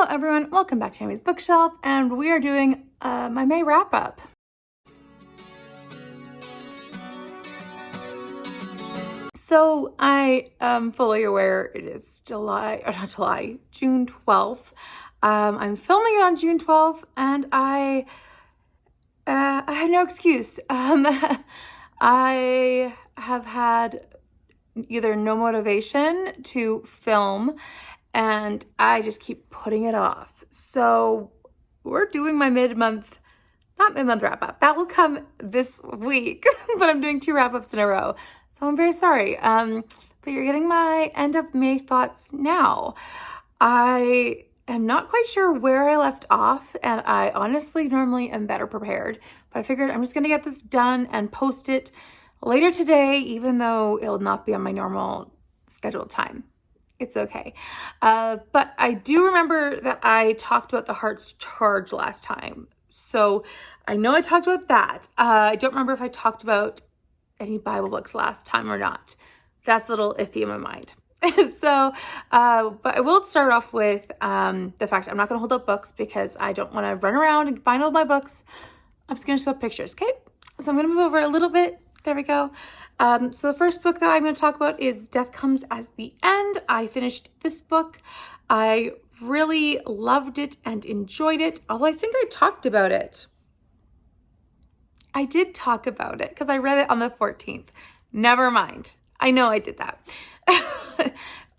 Hello everyone, welcome back to Tammy's Bookshelf, and we are doing my May wrap-up. So I am fully aware it is June 12th. I'm filming it on June 12th, and I had no excuse. I have had either no motivation to film, and I just keep putting it off. So we're doing my not mid-month wrap-up. That will come this week, but I'm doing 2 wrap-ups in a row. So I'm very sorry. But you're getting my end of May thoughts now. I am not quite sure where I left off, and I honestly normally am better prepared, but I figured I'm just gonna get this done and post it later today, even though it'll not be on my normal scheduled time. It's okay. But I do remember that I talked about the Heart's Charge last time. So I know I talked about that. I don't remember if I talked about any Bible books last time or not. That's a little iffy in my mind. So, but I will start off with the fact I'm not going to hold up books because I don't want to run around and find all my books. I'm just going to show pictures, okay? So I'm going to move over a little bit. There we go. So the first book that I'm going to talk about is Death Comes as the End. I finished this book. I really loved it and enjoyed it, although I think I talked about it. I did talk about it because I read it on the 14th. Never mind. I know I did that.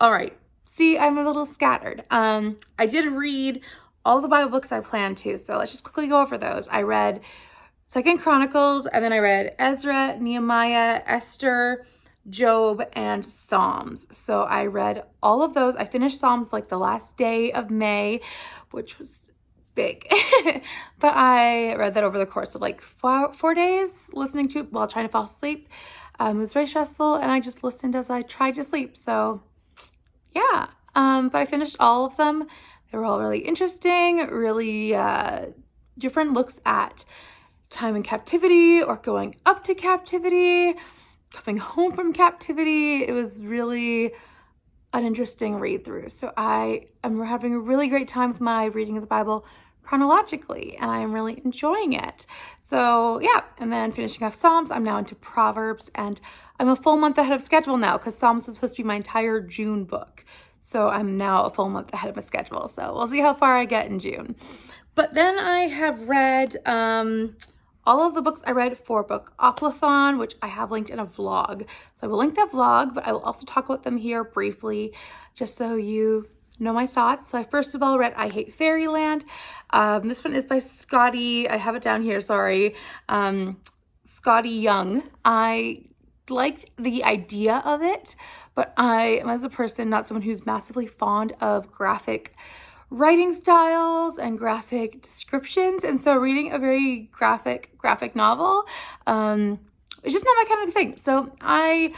All right. See, I'm a little scattered. I did read all the Bible books I planned to, so let's just quickly go over those. I read 2nd Chronicles, and then I read Ezra, Nehemiah, Esther, Job, and Psalms. So I read all of those. I finished Psalms like the last day of May, which was big. But I read that over the course of like 4 days, listening to it while trying to fall asleep. It was very stressful, and I just listened as I tried to sleep. So yeah, but I finished all of them. They were all really interesting, really different looks at time in captivity or going up to captivity, coming home from captivity. It was really an interesting read through. So I am having a really great time with my reading of the Bible chronologically, and I am really enjoying it. So yeah, and then finishing off Psalms, I'm now into Proverbs, and I'm a full month ahead of schedule now because Psalms was supposed to be my entire June book. So I'm now a full month ahead of my schedule. So we'll see how far I get in June. But then I have read all of the books I read for Book Oplathon, which I have linked in a vlog. So I will link that vlog, but I will also talk about them here briefly, just so you know my thoughts. So I first of all read I Hate Fairyland. This one is by Skottie. I have it down here, sorry. Skottie Young. I liked the idea of it, but I am, as a person, not someone who's massively fond of graphic writing styles and graphic descriptions, and so reading a very graphic novel it's just not my kind of thing. So I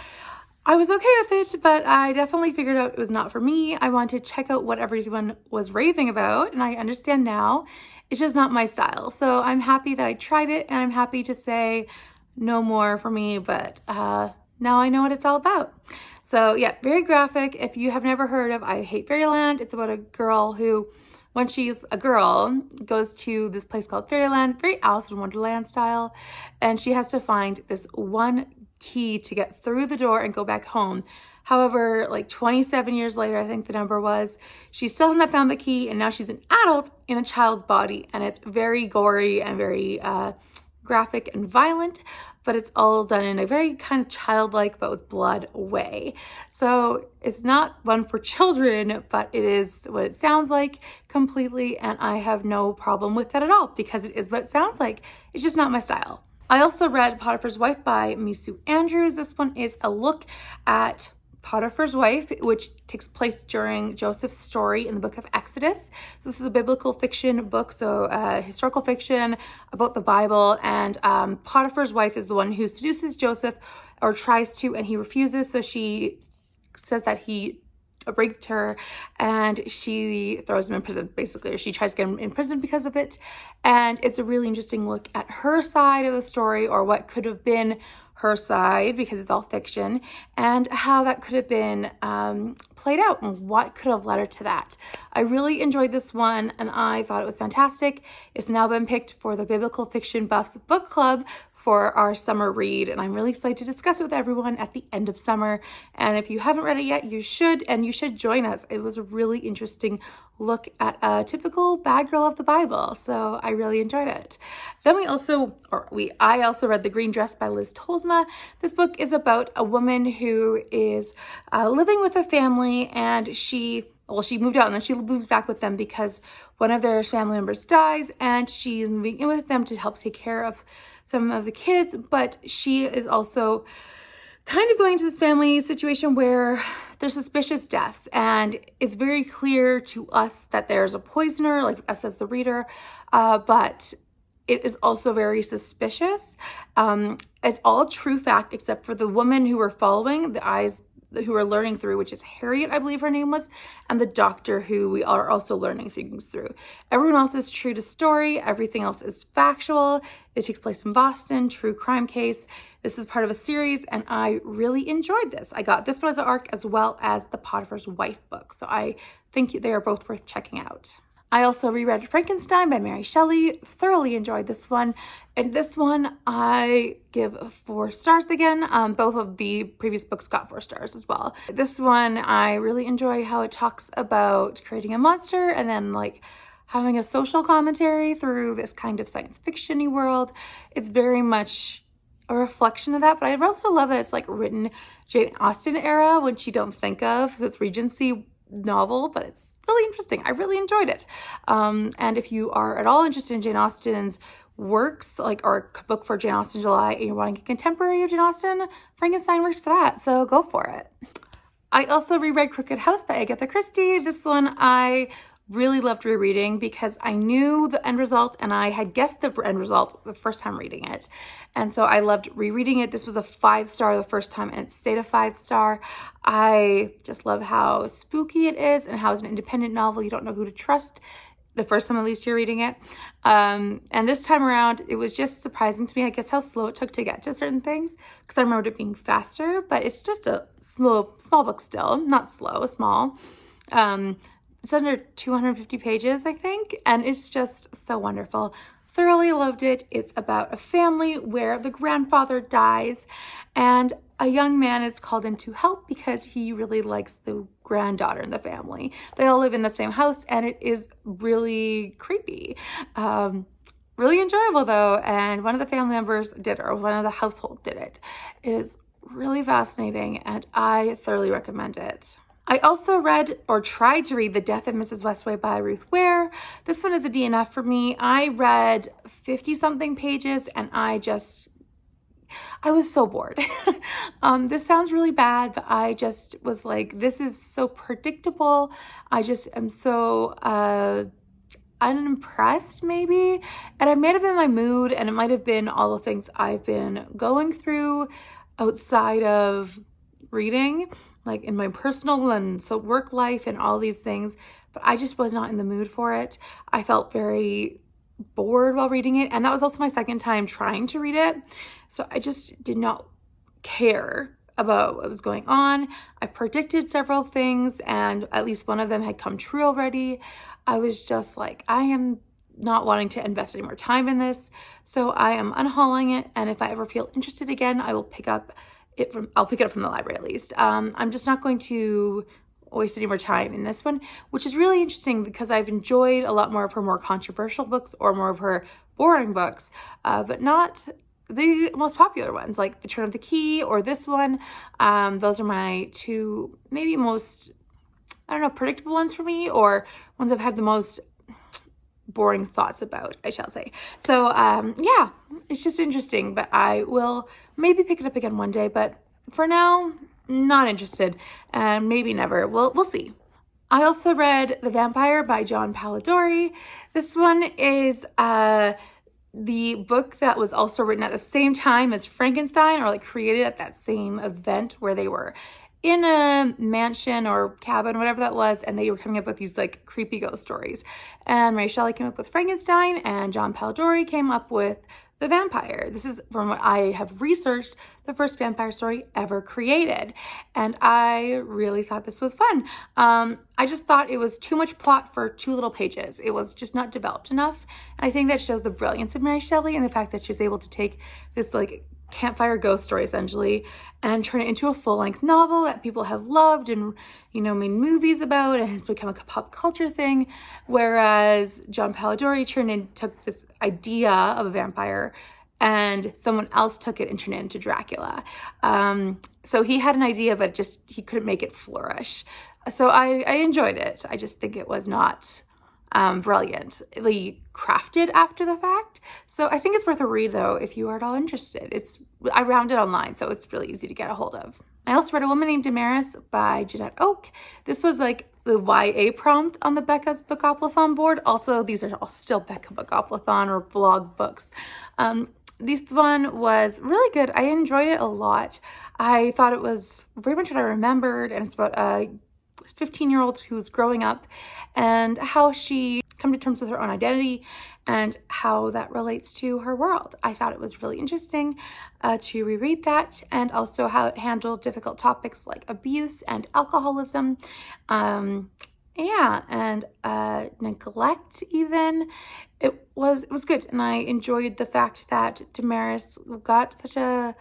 was okay with it, but I definitely figured out it was not for me. I wanted to check out what everyone was raving about, and I understand now it's just not my style. So I'm happy that I tried it, and I'm happy to say no more for me, but now I know what it's all about. So yeah, very graphic. If you have never heard of I Hate Fairyland, it's about a girl who, when she's a girl, goes to this place called Fairyland, very Alice in Wonderland style, and she has to find this one key to get through the door and go back home. However, like 27 years later, I think the number was, she still hasn't found the key, and now she's an adult in a child's body, and it's very gory and very graphic and violent, but it's all done in a very kind of childlike but with blood way. So it's not one for children, but it is what it sounds like completely, and I have no problem with that at all because it is what it sounds like. It's just not my style. I also read Potiphar's Wife by Mesu Andrews. This one is a look at Potiphar's Wife, which takes place during Joseph's story in the book of Exodus. So this is a biblical fiction book, so historical fiction about the Bible, and Potiphar's wife is the one who seduces Joseph, or tries to, and he refuses. So she says that he raped her, and she throws him in prison, basically, or she tries to get him in prison because of it. And it's a really interesting look at her side of the story, or what could have been her side, because it's all fiction, and how that could have been played out and what could have led her to that. I really enjoyed this one and I thought it was fantastic. It's now been picked for the Biblical Fiction Buffs Book Club for our summer read, and I'm really excited to discuss it with everyone at the end of summer. And if you haven't read it yet, you should, and you should join us. It was a really interesting look at a typical bad girl of the Bible, so I really enjoyed it. Then I also read The Green Dress by Liz Tolsma. This book is about a woman who is living with a family, and she moved out and then she moves back with them because one of their family members dies, and she's moving in with them to help take care of some of the kids, but she is also kind of going to this family situation where there's suspicious deaths, and it's very clear to us that there's a poisoner, like us as the reader, but it is also very suspicious. It's all true fact except for the woman who we're following, who we're learning through, which is Harriet, I believe her name was, and the doctor who we are also learning things through. Everyone else is true to story. Everything else is factual. It takes place in Boston, true crime case. This is part of a series, and I really enjoyed this. I got this one as an ARC as well as the Potiphar's Wife book, so I think they are both worth checking out. I also reread Frankenstein by Mary Shelley. Thoroughly enjoyed this one. And this one I give 4 stars again. Both of the previous books got 4 stars as well. This one I really enjoy how it talks about creating a monster and then like having a social commentary through this kind of science fiction-y world. It's very much a reflection of that, but I also love that it's like written Jane Austen era, which you don't think of, because it's Regency novel, but it's really interesting. I really enjoyed it. And if you are at all interested in Jane Austen's works, like our book for Jane Austen July, and you're wanting a contemporary of Jane Austen, Frankenstein works for that, so go for it. I also reread Crooked House by Agatha Christie. This one I really loved rereading because I knew the end result and I had guessed the end result the first time reading it. And so I loved rereading it. This was a 5-star the first time and it stayed a 5-star. I just love how spooky it is and how it's an independent novel. You don't know who to trust the first time at least you're reading it. And this time around, it was just surprising to me, I guess, how slow it took to get to certain things, because I remembered it being faster, but it's just a small book still, not slow, small. It's under 250 pages, I think, and it's just so wonderful. Thoroughly loved it. It's about a family where the grandfather dies and a young man is called in to help because he really likes the granddaughter in the family. They all live in the same house and it is really creepy. Really enjoyable though, and one of the family members did it, or one of the household did it. It is really fascinating and I thoroughly recommend it. I also read, or tried to read, The Death of Mrs Westway by Ruth Ware. This one is a DNF for me. I read 50-something pages and I was so bored. This sounds really bad, but I just was like, this is so predictable. I just am so unimpressed maybe. And I might have been in my mood, and it might have been all the things I've been going through outside of reading, like in my personal and so work life and all these things, but I just was not in the mood for it. I felt very bored while reading it, and that was also my second time trying to read it, so I just did not care about what was going on. I predicted several things and at least one of them had come true already. I was just like, I am not wanting to invest any more time in this, so I am unhauling it, and if I ever feel interested again, I will pick it up from the library at least. I'm just not going to waste any more time in this one, which is really interesting because I've enjoyed a lot more of her more controversial books or more of her boring books, but not the most popular ones like The Turn of the Key or this one. Those are my two maybe most, I don't know, predictable ones for me, or ones I've had the most boring thoughts about, I shall say. So yeah, it's just interesting, but I will maybe pick it up again one day, but for now, not interested, and maybe never. We'll see. I also read The Vampyre by John Polidori. This one is the book that was also written at the same time as Frankenstein, or like created at that same event where they were in a mansion or cabin, whatever that was, and they were coming up with these like creepy ghost stories. And Mary Shelley came up with Frankenstein, and John Polidori came up with the vampire. This is, from what I have researched, the first vampire story ever created. And I really thought this was fun. I just thought it was too much plot for too little pages. It was just not developed enough. And I think that shows the brilliance of Mary Shelley and the fact that she was able to take this like campfire ghost story essentially and turn it into a full-length novel that people have loved and, you know, made movies about and has become a pop culture thing, whereas John Polidori took this idea of a vampire and someone else took it and turned it into Dracula. So he had an idea, but just he couldn't make it flourish. So I enjoyed it. I just think it was not brilliantly crafted after the fact. So I think it's worth a read though if you are at all interested. I found it online, so it's really easy to get a hold of. I also read A Woman Named Damaris by Janette Oak. This was like the YA prompt on the Becca's Bookoplathon board. Also, these are all still Becca Bookoplathon or blog books. This one was really good. I enjoyed it a lot. I thought it was very much what I remembered, and it's about a 15-year-old who's growing up and how she come to terms with her own identity and how that relates to her world. I thought it was really interesting to reread that, and also how it handled difficult topics like abuse and alcoholism, and neglect even. It was good, and I enjoyed the fact that Damaris got such a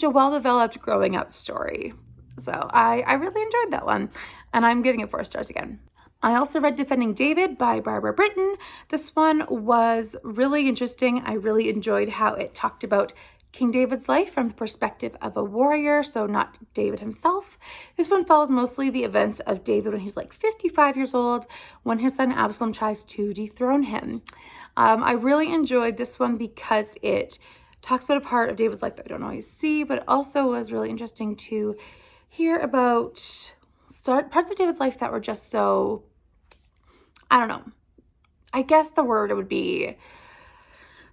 well-developed growing up story. So I really enjoyed that one, and I'm giving it 4 stars again. I also read Defending David by Barbra Britton. This one was really interesting. I really enjoyed how it talked about King David's life from the perspective of a warrior, so not David himself. This one follows mostly the events of David when he's like 55 years old, when his son Absalom tries to dethrone him. I really enjoyed this one because it talks about a part of David's life that I don't always see, but it also was really interesting to hear about parts of David's life that were just so, I don't know, I guess the word would be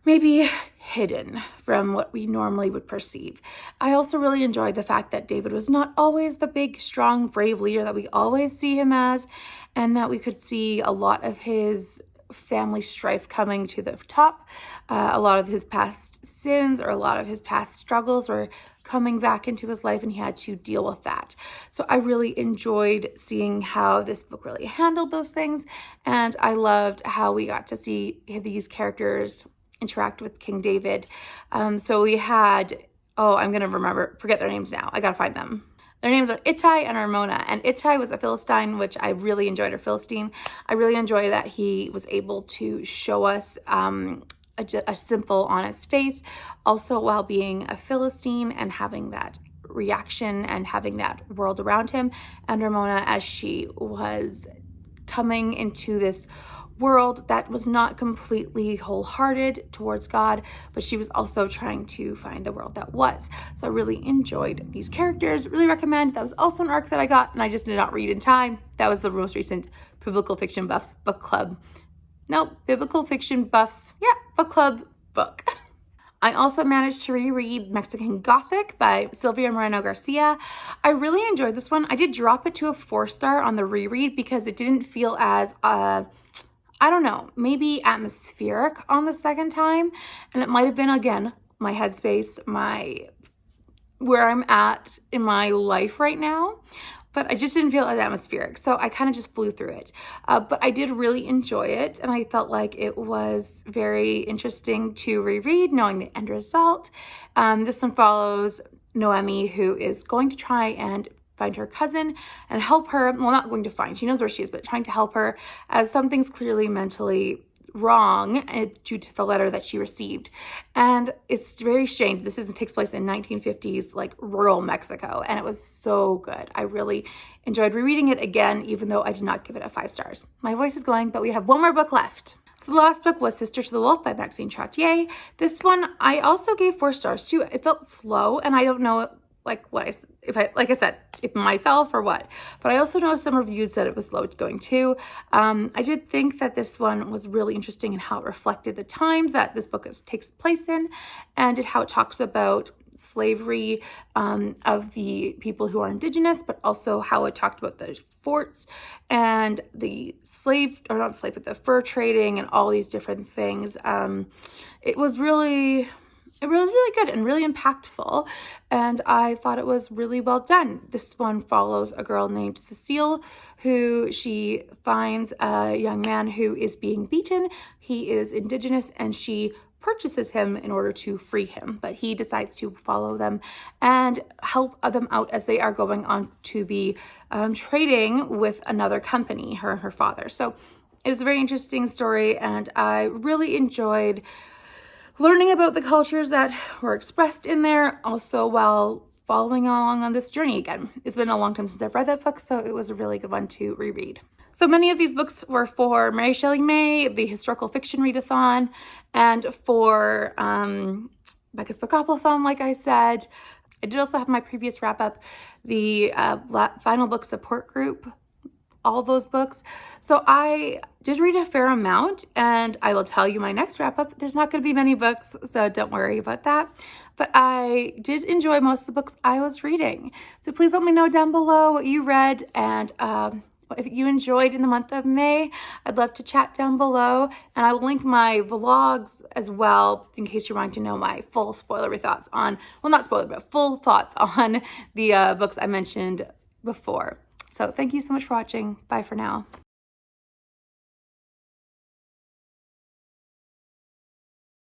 maybe hidden from what we normally would perceive. I also really enjoyed the fact that David was not always the big, strong, brave leader that we always see him as, and that we could see a lot of his family strife coming to the top. A lot of his past sins or a lot of his past struggles were coming back into his life, and he had to deal with that. So I really enjoyed seeing how this book really handled those things, and I loved how we got to see these characters interact with King David. So we had, I'm gonna forget their names now. I gotta find them. Their names are Ittai and Ramona, and Ittai was a Philistine, which I really enjoyed, or Philistine. I really enjoyed that he was able to show us a simple, honest faith, also while being a Philistine and having that reaction and having that world around him. And Ramona, as she was coming into this world that was not completely wholehearted towards God, but she was also trying to find the world that was. So I really enjoyed these characters. Really recommend. That was also an arc that I got, and I just did not read in time. That was the most recent Biblical Fiction Buffs book club. No, Biblical Fiction Buffs, book club book. I also managed to reread Mexican Gothic by Silvia Moreno-Garcia. I really enjoyed this one. I did drop it to a 4-star on the reread because it didn't feel as, I don't know, maybe atmospheric on the second time. And it might have been, again, my headspace, where I'm at in my life right now. But I just didn't feel as atmospheric, so I kind of just flew through it. But I did really enjoy it, and I felt like it was very interesting to reread, knowing the end result. This one follows Noemi, who is going to try and find her cousin and help her. Well, not going to find, she knows where she is, but trying to help her, as something's clearly mentally wrong due to the letter that she received. And it's very strange. This takes place in 1950s, like rural Mexico, and it was so good. I really enjoyed rereading it again, even though I did not give it a 5 stars. My voice is going, but we have one more book left. So the last book was Sister to the Wolf by Maxine Trottier. This one I also gave 4 stars too. It felt slow, and I don't know if myself or what, but I also know some reviews said it was slow going too. I did think that this one was really interesting in how it reflected the times that this book takes place in, and how it talks about slavery of the people who are indigenous, but also how it talked about the forts and the but the fur trading and all these different things. It was really good and really impactful, and I thought it was really well done. This one follows a girl named Cecile, who she finds a young man who is being beaten. He is indigenous, and she purchases him in order to free him, but he decides to follow them and help them out as they are going on to be trading with another company, her and her father. So it was a very interesting story, and I really enjoyed learning about the cultures that were expressed in there, also while following along on this journey again. It's been a long time since I've read that book, so it was a really good one to reread. So many of these books were for Mary Shelley May, the historical fiction readathon, and for Becca's Bookathon, like I said. I did also have my previous wrap-up, the final book support group, all those books. So I did read a fair amount, and I will tell you my next wrap-up. There's not going to be many books, so don't worry about that. But I did enjoy most of the books I was reading. So please let me know down below what you read, and if you enjoyed in the month of May. I'd love to chat down below, and I will link my vlogs as well in case you're wanting to know my full spoilery thoughts on, well, not spoiler, but full thoughts on the books I mentioned before. So thank you so much for watching. Bye for now.